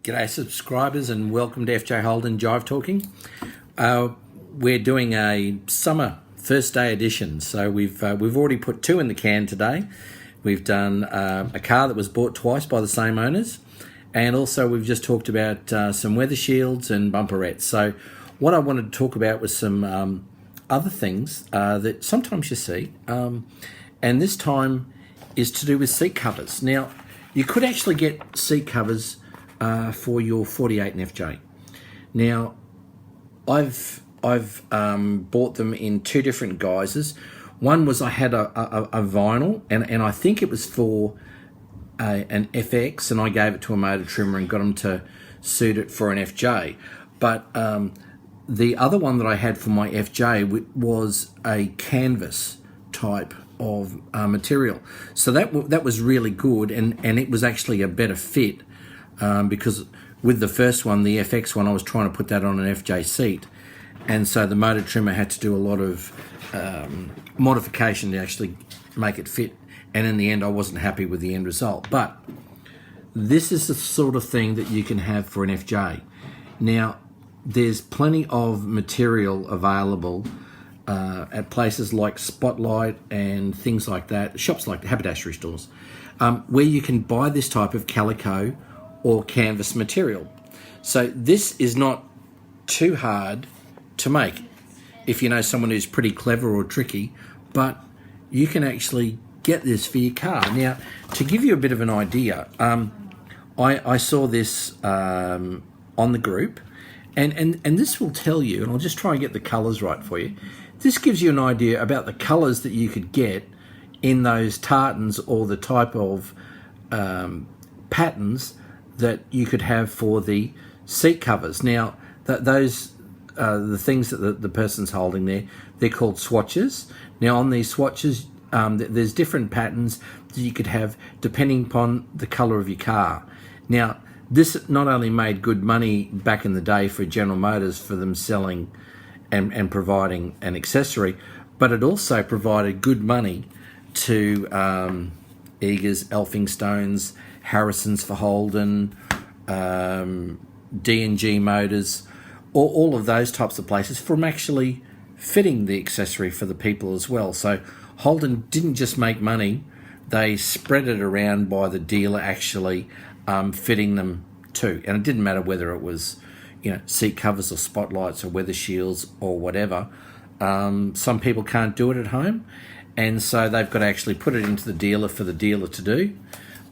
G'day subscribers and welcome to FJ Holden Jive Talking. We're doing a summer first day edition, so we've already put two in the can today. We've done a car that was bought twice by the same owners, and also we've just talked about some weather shields and bumperettes. So what I wanted to talk about was some other things that sometimes you see, and this time is to do with seat covers. Now, you could actually get seat covers for your 48 and FJ. Now, I've bought them in two different guises. One was I had a vinyl, and I think it was for an FX, and I gave it to a motor trimmer and got them to suit it for an FJ. But the other one that I had for my FJ was a canvas type of material. So that was really good, and it was actually a better fit. Because with the first one, the FX one, I was trying to put that on an FJ seat, and so the motor trimmer had to do a lot of modification to actually make it fit, and in the end I wasn't happy with the end result. But this is the sort of thing that you can have for an FJ. Now, there's plenty of material available at places like Spotlight and things like that, shops like haberdashery stores, where you can buy this type of calico or canvas material. So this is not too hard to make if you know someone who's pretty clever or tricky, but you can actually get this for your car. Now, to give you a bit of an idea, I saw this on the group, and this will tell you, and I'll just try and get the colours right for you. This gives you an idea about the colours that you could get in those tartans or the type of patterns that you could have for the seat covers. Now, those the things that the person's holding there, they're called swatches. Now, on these swatches, there's different patterns that you could have depending upon the colour of your car. Now, this not only made good money back in the day for General Motors for them selling and providing an accessory, but it also provided good money to Eagers, Elphinstones, Harrisons for Holden, D&G Motors, all of those types of places from actually fitting the accessory for the people as well. So Holden didn't just make money, they spread it around by the dealer actually fitting them too. And it didn't matter whether it was, seat covers or spotlights or weather shields or whatever. Some people can't do it at home, and so they've got to actually put it into the dealer for the dealer to do.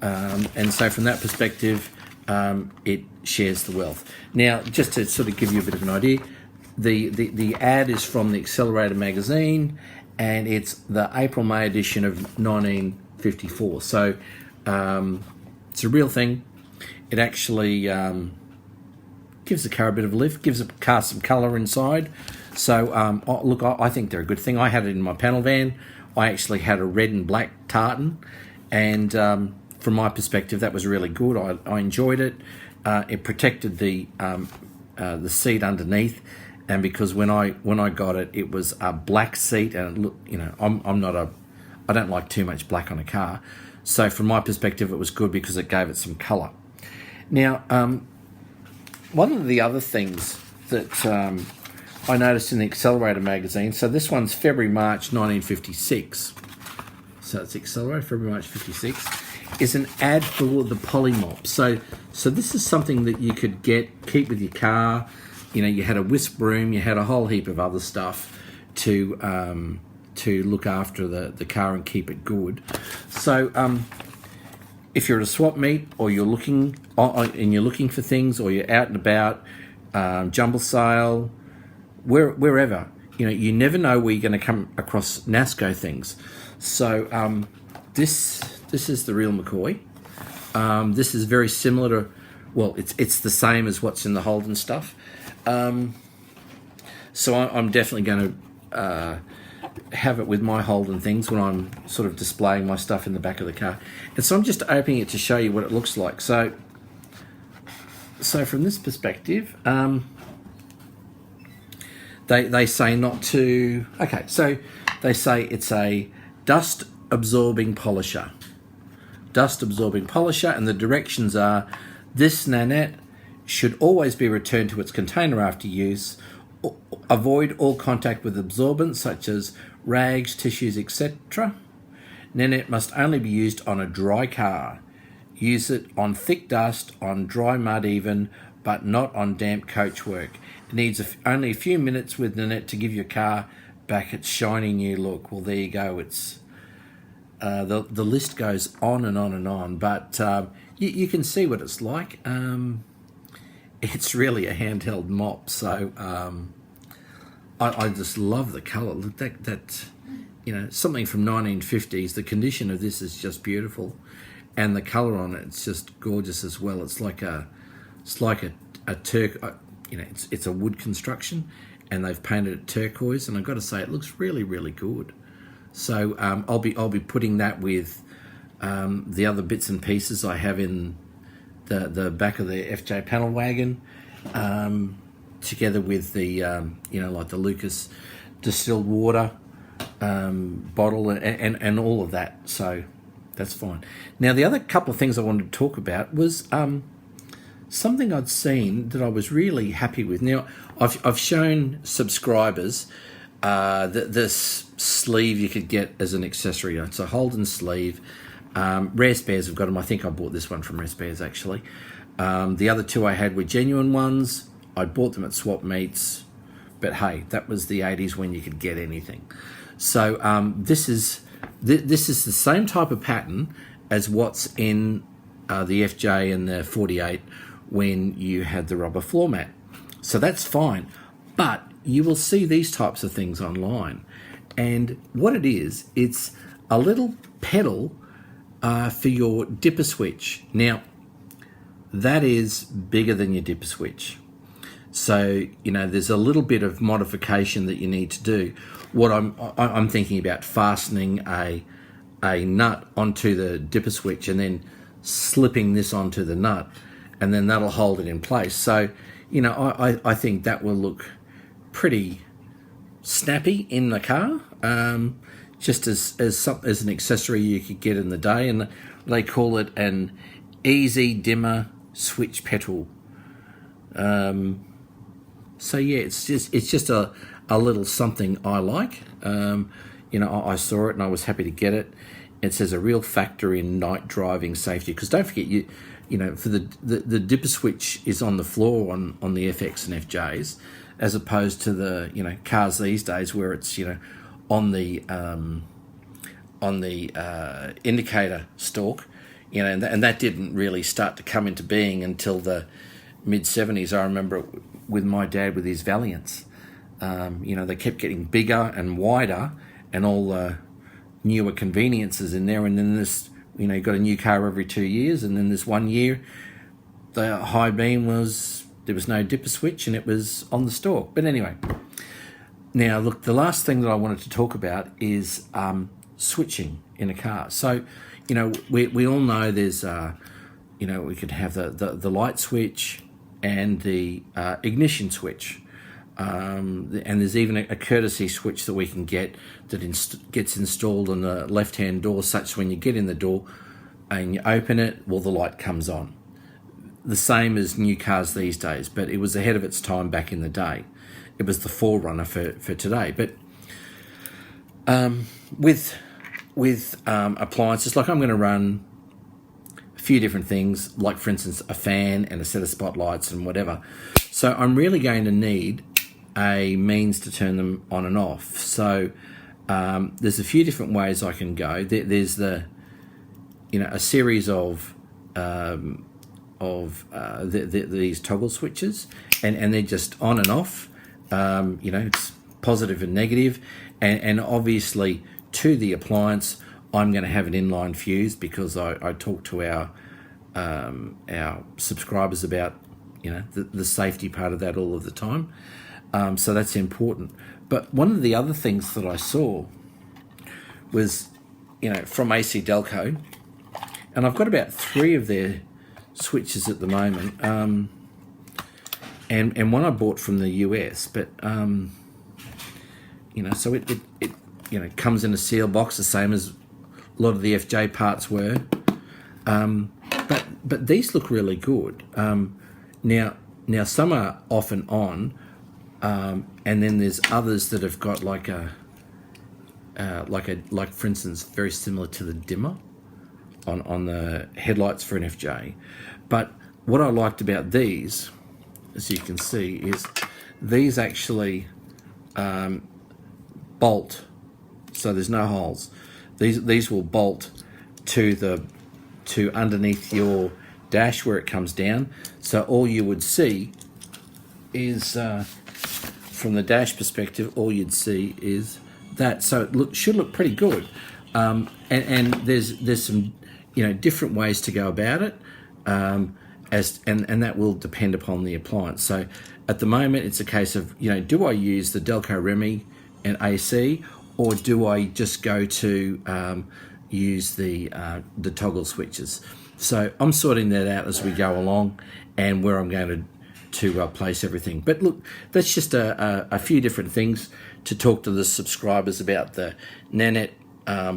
And so from that perspective, it shares the wealth. Now, just to sort of give you a bit of an idea, the ad is from the Accelerator magazine, and it's the April-May edition of 1954. So it's a real thing. It actually gives the car a bit of a lift, gives the car some colour inside. So look, I think they're a good thing. I had it in my panel van. I actually had a red and black tartan, and from my perspective, that was really good. I enjoyed it. It protected the seat underneath, and because when I got it, it was a black seat, and it looked, I don't like too much black on a car. So from my perspective, it was good because it gave it some colour. Now, one of the other things that I noticed in the Accelerator magazine, so this one's February-March 1956. So it's Accelerator, February-March 56. Is an ad for the Poli Mop. So this is something that you could keep with your car. You had a whisk broom, you had a whole heap of other stuff to look after the car and keep it good. So if you're at a swap meet, or you're looking for things, or you're out and about, jumble sale, wherever, you never know where you're going to come across NASCO things. So this is the real McCoy. This is very similar to, well, it's the same as what's in the Holden stuff. So I'm definitely going to have it with my Holden things when I'm sort of displaying my stuff in the back of the car. And so I'm just opening it to show you what it looks like. So from this perspective, they say not to. Okay, so they say it's a dust absorbing polisher, and the directions are: this Nannette should always be returned to its container after use. Avoid all contact with absorbents such as rags, tissues, etc. Nannette must only be used on a dry car. Use it on thick dust, on dry mud even, but not on damp coachwork. It needs only a few minutes with Nannette to give your car back its shiny new look. Well, there you go. It's the list goes on and on and on, but you can see what it's like. It's really a handheld mop, so I just love the colour. Look, that something from 1950s. The condition of this is just beautiful, and the colour on it's just gorgeous as well. It's like a it's a wood construction, and they've painted it turquoise, and I've got to say it looks really, really good. So I'll be putting that with the other bits and pieces I have in the back of the FJ panel wagon, together with the like the Lucas distilled water bottle and all of that. So that's fine. Now the other couple of things I wanted to talk about was something I'd seen that I was really happy with. Now I've shown subscribers this sleeve you could get as an accessory. It's a Holden sleeve. Rare Spares have got them. I think I bought this one from Rare Spares actually. The other two I had were genuine ones. I bought them at swap meets, but hey, that was the 80s when you could get anything. So this is the same type of pattern as what's in the FJ and the 48 when you had the rubber floor mat. So that's fine, but you will see these types of things online. And what it is, it's a little pedal for your dipper switch. Now, that is bigger than your dipper switch. So, there's a little bit of modification that you need to do. What I'm thinking about fastening a nut onto the dipper switch and then slipping this onto the nut, and then that'll hold it in place. So, I think that will look pretty snappy in the car, just as an accessory you could get in the day, and they call it an easy dimmer switch pedal. So yeah, it's just a little something I like. I saw it and I was happy to get it. It says a real factor in night driving safety, because don't forget for the dipper switch is on the floor on the FX and FJs, as opposed to the cars these days where it's on the indicator stalk, and that didn't really start to come into being until the mid-70s. I remember it with my dad with his Valiants. They kept getting bigger and wider, and all the newer conveniences in there, and then this you got a new car every 2 years, and then this 1 year the high beam there was no dipper switch and it was on the stalk. But anyway, now look, the last thing that I wanted to talk about is switching in a car. So we all know there's we could have the light switch and the ignition switch, and there's even a courtesy switch that we can get that gets installed on the left-hand door, such when you get in the door and you open it, well, the light comes on. The same as new cars these days, but it was ahead of its time back in the day. It was the forerunner for today. But with appliances, like I'm going to run a few different things, like for instance a fan and a set of spotlights and whatever. So I'm really going to need a means to turn them on and off. So there's a few different ways I can go. There's a series of these toggle switches, and they're just on and off. It's positive and negative, and obviously to the appliance I'm going to have an inline fuse, because I talk to our subscribers about the safety part of that all of the time. So that's important. But one of the other things that I saw was, from ACDelco, and I've got about 3 of their switches at the moment, and one I bought from the US, but so it comes in a seal box, the same as a lot of the FJ parts were, but these look really good. Now some are off and on, and then there's others that have got like for instance, very similar to the dimmer on the headlights for an FJ. But what I liked about these, as you can see, is these actually bolt, so there's no holes. These will bolt to underneath your dash where it comes down. So all you would see is from the dash perspective, all you'd see is that. So it should look pretty good. And there's some different ways to go about it, and that will depend upon the appliance. So at the moment, it's a case of do I use the Delco Remy and AC, or do I just go to use the toggle switches? So I'm sorting that out as we go along, and where I'm going to place everything. But look, that's just a few different things to talk to the subscribers about: the Nannette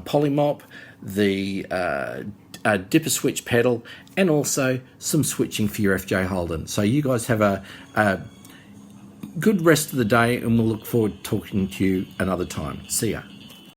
Poli Mop, the dipper switch pedal, and also some switching for your FJ Holden. So you guys have a good rest of the day, and we'll look forward to talking to you another time. See ya.